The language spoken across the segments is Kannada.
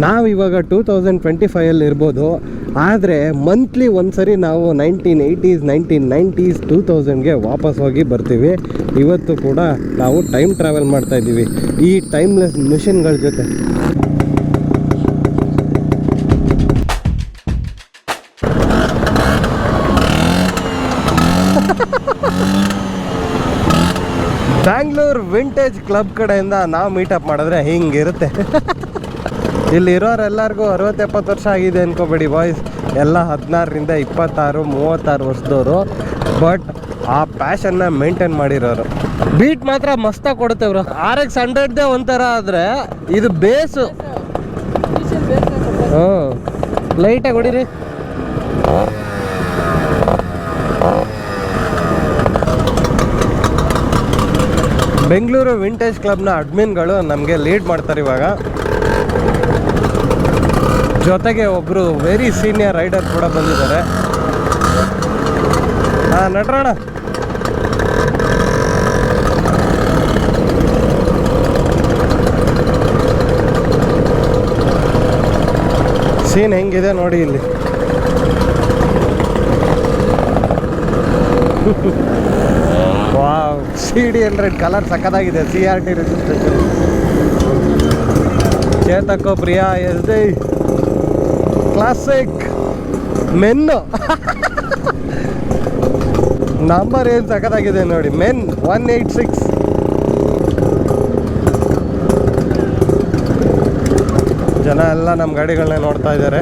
ನಾವಿವಾಗ 2025 ಇರ್ಬೋದು, ಆದರೆ ಮಂತ್ಲಿ ಒಂದ್ಸರಿ ನಾವು 1980s 1990s 2000ಗೆ ವಾಪಸ್ ಹೋಗಿ ಬರ್ತೀವಿ. ಇವತ್ತು ಕೂಡ ನಾವು ಟೈಮ್ ಟ್ರಾವೆಲ್ ಮಾಡ್ತಾ ಇದ್ದೀವಿ ಈ ಟೈಮ್ಲೆಸ್ ಮಿಷನ್ಗಳ ಜೊತೆ. ಬ್ಯಾಂಗ್ಳೂರ್ ವಿಂಟೇಜ್ ಕ್ಲಬ್ ಕಡೆಯಿಂದ ನಾವು ಮೀಟಪ್ ಮಾಡಿದ್ರೆ ಹಿಂಗಿರುತ್ತೆ. ಇಲ್ಲಿರೋರೆಲ್ಲರಿಗೂ 60-70 ವರ್ಷ ಆಗಿದೆ ಅನ್ಕೋಬೇಡಿ ಬಾಯ್ಸ್. ಎಲ್ಲ 16ರಿಂದ 26-36 ವರ್ಷದವರು. ಬಟ್ ಆ ಪ್ಯಾಷನ್ನ ಮೇಂಟೈನ್ ಮಾಡಿರೋರು. ಬೀಟ್ ಮಾತ್ರ ಮಸ್ತಾಗಿ ಕೊಡುತ್ತೆ ಬ್ರೋ. RX 100ದೇ ಒಂಥರ ಆದರೆ ಇದು ಬೇಸು. ಲೈಟಾಗಿ ಹೊಡಿರಿ. ಬೆಂಗಳೂರು ವಿಂಟೇಜ್ ಕ್ಲಬ್ನ ಅಡ್ಮಿನ್ಗಳು ನಮಗೆ ಲೀಡ್ ಮಾಡ್ತಾರೆ ಇವಾಗ. ಜೊತೆಗೆ ಒಬ್ಬರು ವೆರಿ ಸೀನಿಯರ್ ರೈಡರ್ ಕೂಡ ಬಂದಿದ್ದಾರೆ. ನಟರಾಣ ಸೀನ್ ಹೆಂಗಿದೆ ನೋಡಿ ಇಲ್ಲಿ. ವಾವ್, CD100 ಕಲರ್ ಸಕ್ಕತ್ತಾಗಿದೆ. CRT registration. ಚೇತಕೋ ಪ್ರಿಯಾ SD ಕ್ಲಾಸಿಕ್ ಮೆನ್ನು. ನಂಬರ್ ಏನು ಸಕ್ಕತ್ತಾಗಿದೆ ನೋಡಿ, MEN 186. ಜನ ಎಲ್ಲ ನಮ್ಮ ಗಾಡಿಗಳನ್ನ ನೋಡ್ತಾ ಇದ್ದಾರೆ.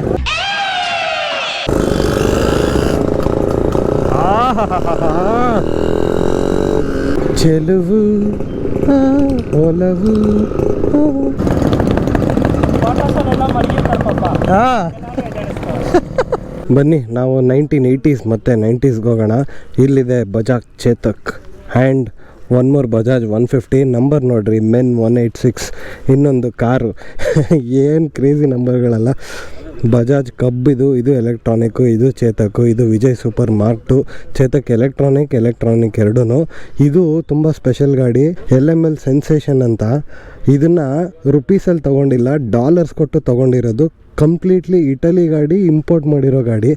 ಚೆಲುವು ಒಲವು. ಬನ್ನಿ ನಾವು 1980s ಮತ್ತು 90ಸ್ಗೆ ಹೋಗೋಣ. ಇಲ್ಲಿದೆ Bajaj Chetak and one more Bajaj 150. Number ನೋಡ್ರಿ, MEN 186. ಇನ್ನೊಂದು ಕಾರು. ಏನು ಕ್ರೇಜಿ ನಂಬರ್ಗಳಲ್ಲ. ಬಜಾಜ್ ಕಬ್ ಇದು ಎಲೆಕ್ಟ್ರಾನಿಕ್ಕು, ಇದು ಚೇತಕ್ಕು, ಇದು Vijay super Mark II. Chetak electronic ಎರಡೂ. ಇದು ತುಂಬ ಸ್ಪೆಷಲ್ ಗಾಡಿ. LML ಸೆನ್ಸೇಷನ್ ಅಂತ. ಇದನ್ನು ರುಪೀಸಲ್ಲಿ ತೊಗೊಂಡಿಲ್ಲ, ಡಾಲರ್ಸ್ ಕೊಟ್ಟು ತೊಗೊಂಡಿರೋದು. ಕಂಪ್ಲೀಟ್ಲಿ ಇಟಲಿ ಗಾಡಿ, ಇಂಪೋರ್ಟ್ ಮಾಡಿರೋ ಗಾಡಿ.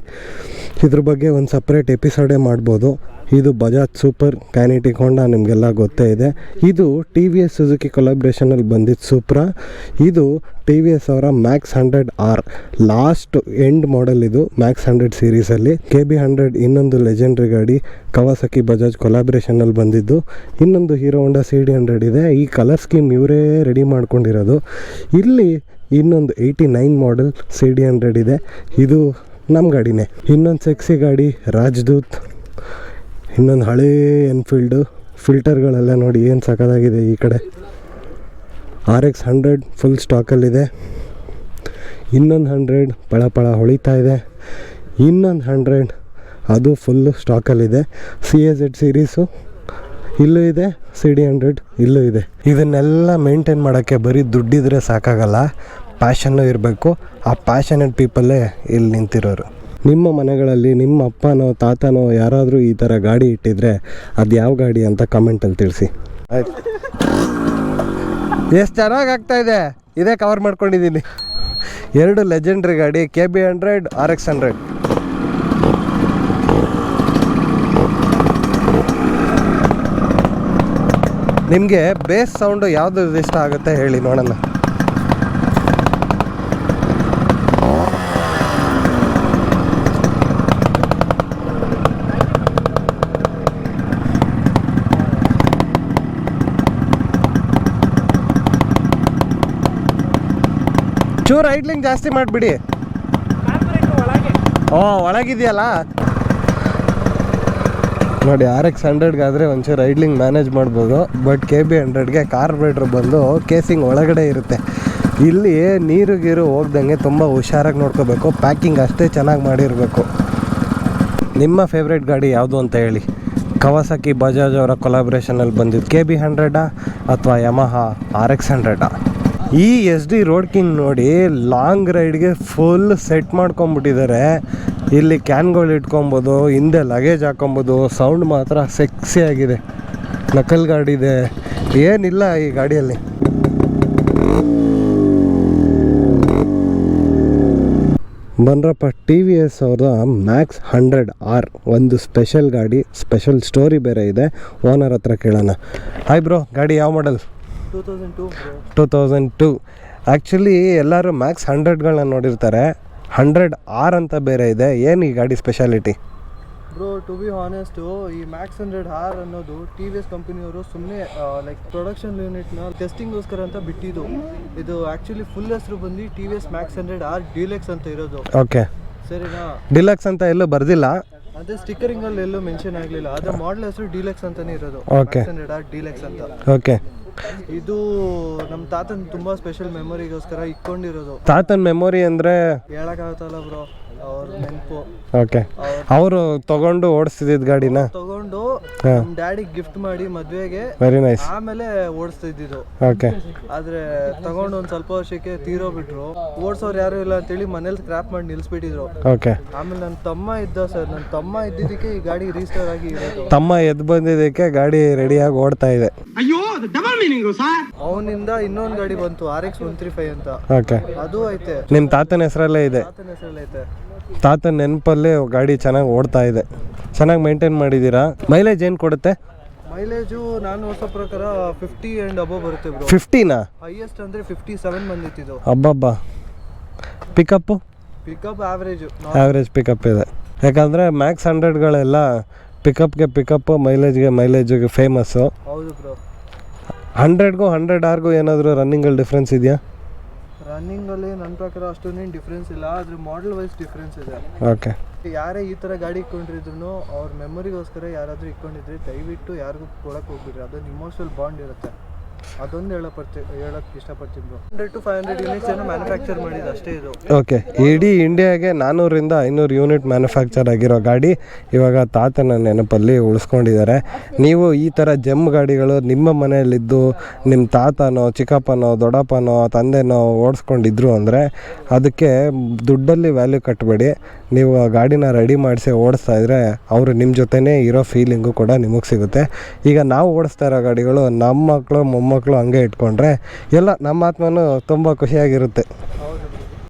ಇದ್ರ ಬಗ್ಗೆ ಒಂದು ಸಪ್ರೇಟ್ ಎಪಿಸೋಡೇ ಮಾಡ್ಬೋದು. ಇದು ಬಜಾಜ್ ಸೂಪರ್ ಕೈನೆಟಿಕ್ ಹೋಂಡಾ, ನಿಮಗೆಲ್ಲ ಗೊತ್ತೇ ಇದೆ. ಇದು TVS ಸುಜುಕಿ ಕೊಲಾಬ್ರೇಷನಲ್ಲಿ ಬಂದಿದ್ದು ಸೂಪ್ರಾ. ಇದು TVS ಅವರ Max 100R last end model. ಇದು Max 100 ಸೀರೀಸಲ್ಲಿ. KB100 ಇನ್ನೊಂದು ಲೆಜೆಂಡ್ರಿ ಗಾಡಿ, ಕವಾಸಕಿ ಬಜಾಜ್ ಕೊಲಾಬ್ರೇಷನಲ್ಲಿ ಬಂದಿದ್ದು. ಇನ್ನೊಂದು ಹೀರೋ ಹೋಂಡಾ CD100 ಇದೆ. ಈ ಕಲರ್ ಸ್ಕೀಮ್ ಇವರೇ ರೆಡಿ ಮಾಡ್ಕೊಂಡಿರೋದು. ಇಲ್ಲಿ ಇನ್ನೊಂದು 89 ಮಾಡೆಲ್ CD100 ಇದೆ. ಇದು ನಮ್ಮ ಗಾಡಿನೇ. ಇನ್ನೊಂದು ಸೆಕ್ಸಿ ಗಾಡಿ ರಾಜದೂತ್. ಇನ್ನೊಂದು ಹಳೇ ಎನ್ಫೀಲ್ಡು. ಫಿಲ್ಟರ್ಗಳೆಲ್ಲ ನೋಡಿ ಏನು ಸಕ್ಕತ್ತಾಗಿದೆ. ಈ ಕಡೆ RX 100 ಫುಲ್ ಸ್ಟಾಕಲ್ಲಿದೆ. ಇನ್ನೊಂದು 100 ಪಳ ಹೊಳಿತಾ ಇದೆ. ಇನ್ನೊಂದು 100 ಅದು ಫುಲ್ಲು ಸ್ಟಾಕಲ್ಲಿದೆ. CAZ ಸೀರೀಸು ಇಲ್ಲೂ ಇದೆ, CD100 ಇಲ್ಲೂ ಇದೆ. ಇದನ್ನೆಲ್ಲ ಮೇಂಟೈನ್ ಮಾಡೋಕ್ಕೆ ಬರೀ ದುಡ್ಡಿದ್ರೆ ಸಾಕಾಗಲ್ಲ, ಪ್ಯಾಷನ್ನು ಇರಬೇಕು. ಆ ಪ್ಯಾಷನೆಟ್ ಪೀಪಲ್ಲೇ ಇಲ್ಲಿ ನಿಂತಿರೋರು. ನಿಮ್ಮ ಮನೆಗಳಲ್ಲಿ ನಿಮ್ಮ ಅಪ್ಪನೋ ತಾತನೋ ಯಾರಾದರೂ ಈ ಥರ ಗಾಡಿ ಇಟ್ಟಿದ್ರೆ ಅದು ಯಾವ ಗಾಡಿ ಅಂತ ಕಮೆಂಟಲ್ಲಿ ತಿಳಿಸಿ. ಆಯ್ತು, ಎಷ್ಟು ಚೆನ್ನಾಗಿ ಆಗ್ತಾಯಿದೆ. ಇದೇ ಕವರ್ ಮಾಡ್ಕೊಂಡಿದ್ದೀನಿ. 2 ಲೆಜೆಂಡ್ರಿ ಗಾಡಿ, KB100 RX 100. ನಿಮಗೆ ಬೇಸ್ ಸೌಂಡು ಯಾವುದು ಇಷ್ಟ ಆಗುತ್ತೆ ಹೇಳಿ ನೋಡೋಣ. ಚೂರು ಐಡ್ಲಿಂಗ್ ಜಾಸ್ತಿ ಮಾಡಿಬಿಡಿ. ಒಳಗಿದೆಯಲ್ಲ ನೋಡಿ. RX 100ಗಾದರೆ ಒಂಚೂರು ಐಡ್ಲಿಂಗ್ ಮ್ಯಾನೇಜ್ ಮಾಡ್ಬೋದು. ಬಟ್ KB100ಗೆ ಕಾರ್ಬ್ರೇಟ್ರ್ ಬಂದು ಕೇಸಿಂಗ್ ಒಳಗಡೆ ಇರುತ್ತೆ. ಇಲ್ಲಿ ನೀರು ಗೀರು ಹೋಗ್ದಂಗೆ ತುಂಬ ಹುಷಾರಾಗಿ ನೋಡ್ಕೋಬೇಕು. ಪ್ಯಾಕಿಂಗ್ ಅಷ್ಟೇ ಚೆನ್ನಾಗಿ ಮಾಡಿರಬೇಕು. ನಿಮ್ಮ ಫೇವ್ರೇಟ್ ಗಾಡಿ ಯಾವುದು ಅಂತ ಹೇಳಿ. ಕವಾಸಕಿ ಬಜಾಜ್ ಅವರ ಕೊಲಾಬ್ರೇಷನಲ್ಲಿ ಬಂದಿದ್ದು KB100 ಅಥವಾ ಯಮಹಾ RX 100. ಈ SD ರೋಡ್ ಕಿಂಗ್ ನೋಡಿ, ಲಾಂಗ್ ರೈಡ್ಗೆ ಫುಲ್ ಸೆಟ್ ಮಾಡ್ಕೊಂಬಿಟ್ಟಿದ್ದಾರೆ. ಇಲ್ಲಿ ಕ್ಯಾನ್ಗಳು ಇಟ್ಕೊಬೋದು, ಹಿಂದೆ ಲಗೇಜ್ ಹಾಕೊಬೋದು. ಸೌಂಡ್ ಮಾತ್ರ ಸೆಕ್ಸಿ ಆಗಿದೆ. ನಕಲ್ ಗಾಡಿ ಇದೆ, ಏನಿಲ್ಲ ಈ ಗಾಡಿಯಲ್ಲಿ. ಬನ್ರಪ್ಪ, ಟಿ ವಿ ಎಸ್ ಅವ್ರದ್ದು ಮ್ಯಾಕ್ಸ್ 100R ಒಂದು ಸ್ಪೆಷಲ್ ಗಾಡಿ, ಸ್ಪೆಷಲ್ ಸ್ಟೋರಿ ಬೇರೆ ಇದೆ. ಓನರ್ ಹತ್ರ ಕೇಳೋಣ. ಹಾಯ್ ಬ್ರೋ, ಗಾಡಿ ಯಾವ ಮಾಡಲ್? 2002. ಆ್ಯಕ್ಚುಲಿ ಎಲ್ಲರೂ ಮ್ಯಾಕ್ಸ್ 100ಗಳನ್ನ ನೋಡಿರ್ತಾರೆ, 100R ಅಂತ ಬೇರೆ ಇದೆ. ಏನು ಈ ಗಾಡಿ speciality? Bro, to B honest, ಈ ಮ್ಯಾಕ್ಸ್ 100R ಅನ್ನೋದು ಟಿ ವಿ ಎಸ್ ಕಂಪನಿಯವರು ಸುಮ್ಮನೆ ಲೈಕ್ ಪ್ರೊಡಕ್ಷನ್ ಯೂನಿಟ್ನ ಟೆಸ್ಟಿಂಗ್ಗೋಸ್ಕರ ಅಂತ ಬಿಟ್ಟಿದ್ದು. ಇದು ಆ್ಯಕ್ಚುಲಿ ಫುಲ್ ಹೆಸರು ಬಂದು T V S Max 100R deluxe ಅಂತ ಇರೋದು. ಓಕೆ, ಸರಿನಾ? ಡಿಲಕ್ಸ್ ಅಂತ ಎಲ್ಲೂ ಬರ್ದಿಲ್ಲ, ಅದೇ ಸ್ಟಿಕ್ಕರಿಂಗಲ್ಲಿ ಎಲ್ಲೂ ಮೆನ್ಷನ್ ಆಗಲಿಲ್ಲ. ಅದೇ ಮಾಡಲ್ ಹೆಸರು ಡಿಲೆಕ್ಸ್ ಅಂತಾನೆ ಇರೋದು. ಓಕೆ, 100R ಡಿಲೆಕ್ಸ್ ಅಂತ. ಓಕೆ. ಇದು ನಮ್ಮ ತಾತನ ತುಂಬ ಸ್ಪೆಷಲ್ ಮೆಮೊರಿಗೋಸ್ಕರ ಇಟ್ಕೊಂಡಿರೋದು. ತಾತನ ಮೆಮೊರಿ ಅಂದರೆ ಹೇಳಕ್ಕಾಗತ್ತಲ್ಲ ಬ್ರೋ, ಅವ್ರ ನೆನಪು. ಓಕೆ, ಅವರು ತಗೊಂಡು ಓಡಿಸ್ತಿದ್ದ ಗಾಡಿನ ತಗೊಂಡು ನಮ್ಮ ಡ್ಯಾಡಿ ಗಿಫ್ಟ್ ಮಾಡಿ ಮದ್ವೆಗೆ, ವೆರಿ ನೈಸ್. ಆಮೇಲೆ ಓಡಿಸ್ತಾ ಇದ್ದಿದ್ದು. ಓಕೆ, ಆದ್ರೆ ತಗೊಂಡು ಒಂದ್ ಸ್ವಲ್ಪ ವರ್ಷಕ್ಕೆ ತೀರೋಗ್ಬಿಟ್ರು. ಓಡಿಸೋರು ಯಾರು ಇಲ್ಲ ಅಂತೇಳಿ ಮನೇಲಿ ಸ್ಕ್ರಾಪ್ ಮಾಡಿ ನಿಲ್ಸ್ಬಿಟ್ಟಿದ್ರು. ಓಕೆ. ಆಮೇಲೆ ನನ್ನ ತಮ್ಮ ಇದ್ದ ಸರ್, ನನ್ನ ತಮ್ಮ ಇದ್ದಿದ್ದಕ್ಕೆ ಈ ಗಾಡಿ ರೀಸ್ಟೋರ್ ಆಗಿ ಇರೋದು. ತಮ್ಮ ಎದ್ದು ಬಂದಿದ್ದಕ್ಕೆ ಗಾಡಿ ರೆಡಿಯಾಗಿ ಓಡ್ತಾ ಇದೆ. ಅವನಿಂದ ಇನ್ನೊಂದು ಗಾಡಿ ಬಂತು, RX 135 ಅಂತ. ಓಕೆ, ಅದು ಐತೆ, ನಿಮ್ಮ ತಾತನ ಹೆಸರಲ್ಲೇ ಇದೆ. ತಾತನ ಹೆಸರಲ್ಲಿ ಐತೆ. ತಾತನ ನೆನಪಲ್ಲೇ ಗಾಡಿ ಚೆನ್ನಾಗಿ ಓಡ್ತಾ ಇದೆ. ಚೆನ್ನಾಗಿ ಮೇಂಟೈನ್ ಮಾಡಿದ್ದೀರಾ. ಮೈಲೇಜ್ ಏನು ಕೊಡುತ್ತೆ? ಮೈಲೇಜು ನಾನು ಹೊಸ ಪ್ರಕಾರ 50 and above ಬರುತ್ತೆ ಬ್ರೋ. 50ನಾ? ಹೈಯೆಸ್ಟ್ ಅಂದ್ರೆ 57 ಬಂದಿತ್ತು. ಅಬ್ಬಬ್ಬಾ. ಪಿಕಪ್ಪು? ಪಿಕಪ್ ಆವ್ರೇಜ್ ಪಿಕಪ್ ಇದೆ. ಯಾಕಂದರೆ ಮ್ಯಾಕ್ಸ್ 100ಗಳೆಲ್ಲ ಪಿಕಪ್ಗೆ ಪಿಕಪ್ಪು, ಮೈಲೇಜ್ಗೆ ಮೈಲೇಜಿಗೆ ಫೇಮಸ್ಸು. ಹೌದು ಬ್ರೋ. 100ಗೂ 100Rಗೂ ಏನಾದರೂ ರನ್ನಿಂಗಲ್ಲಿ ಡಿಫ್ರೆನ್ಸ್ ಇದೆಯಾ? ರನ್ನಿಂಗಲ್ಲಿ ನನ್ನ ಪ್ರಕಾರ ಅಷ್ಟೊಂದೇನು ಡಿಫ್ರೆನ್ಸ್ ಇಲ್ಲ, ಆದರೆ ಮಾಡಲ್ ವೈಸ್ ಡಿಫ್ರೆನ್ಸ್ ಇದೆ. ಓಕೆ. ಯಾರೇ ಈ ಥರ ಗಾಡಿ ಇಟ್ಕೊಂಡಿದ್ರು ಅವ್ರ ಮೆಮೊರಿಗೋಸ್ಕರ ಯಾರಾದರೂ ಇಟ್ಕೊಂಡಿದ್ರೆ ದಯವಿಟ್ಟು ಯಾರಿಗೂ ಕೊಡಕ್ಕೆ ಹೋಗ್ಬಿಡ್ರಿ. ಅದೊಂದು ಇಮೋಷನಲ್ ಬಾಂಡ್ ಇರುತ್ತೆ. ಅದೊಂದು ಹೇಳಕ್ಕೆ ಇಷ್ಟಪಡ್ತೀನಿ ಬ್ರೋ. 100 to 500 ಯೂನಿಟ್ಸ್ ಏನೋ ಮ್ಯಾನುಫ್ಯಾಕ್ಚರ್ ಮಾಡಿದ್ದು ಅಷ್ಟೇ ಇದು. ಓಕೆ, ಇಡೀ ಇಂಡಿಯಾಗೆ 400ರಿಂದ 500 ಯೂನಿಟ್ ಮ್ಯಾನುಫ್ಯಾಕ್ಚರ್ ಆಗಿರೋ ಗಾಡಿ ಇವಾಗ ತಾತನ ನೆನಪಲ್ಲಿ ಉಳಿಸ್ಕೊಂಡಿದ್ದಾರೆ. ನೀವು ಈ ಥರ ಜಮ್ ಗಾಡಿಗಳು ನಿಮ್ಮ ಮನೆಯಲ್ಲಿದ್ದು ನಿಮ್ಮ ತಾತನೋ ಚಿಕ್ಕಪ್ಪನೋ ದೊಡ್ಡಪ್ಪನೋ ತಂದೆನೋ ಓಡಿಸ್ಕೊಂಡಿದ್ರು ಅಂದರೆ ಅದಕ್ಕೆ ದುಡ್ಡಲ್ಲಿ ವ್ಯಾಲ್ಯೂ ಕಟ್ಟಬೇಡಿ. ನೀವು ಆ ಗಾಡಿನ ರೆಡಿ ಮಾಡಿಸಿ ಓಡಿಸ್ತಾ ಇದ್ದರೆ ಅವರು ನಿಮ್ಮ ಜೊತೆನೇ ಇರೋ ಫೀಲಿಂಗು ಕೂಡ ನಿಮಗೆ ಸಿಗುತ್ತೆ. ಈಗ ನಾವು ಓಡಿಸ್ತಾ ಇರೋ ಗಾಡಿಗಳು ನಮ್ಮ ಮಕ್ಕಳು ಮೊಮ್ಮಕ್ಕಳು ಹಂಗೆ ಇಟ್ಕೊಂಡ್ರೆ ಎಲ್ಲ ನಮ್ಮ ಆತ್ಮನೂ ತುಂಬ ಖುಷಿಯಾಗಿರುತ್ತೆ.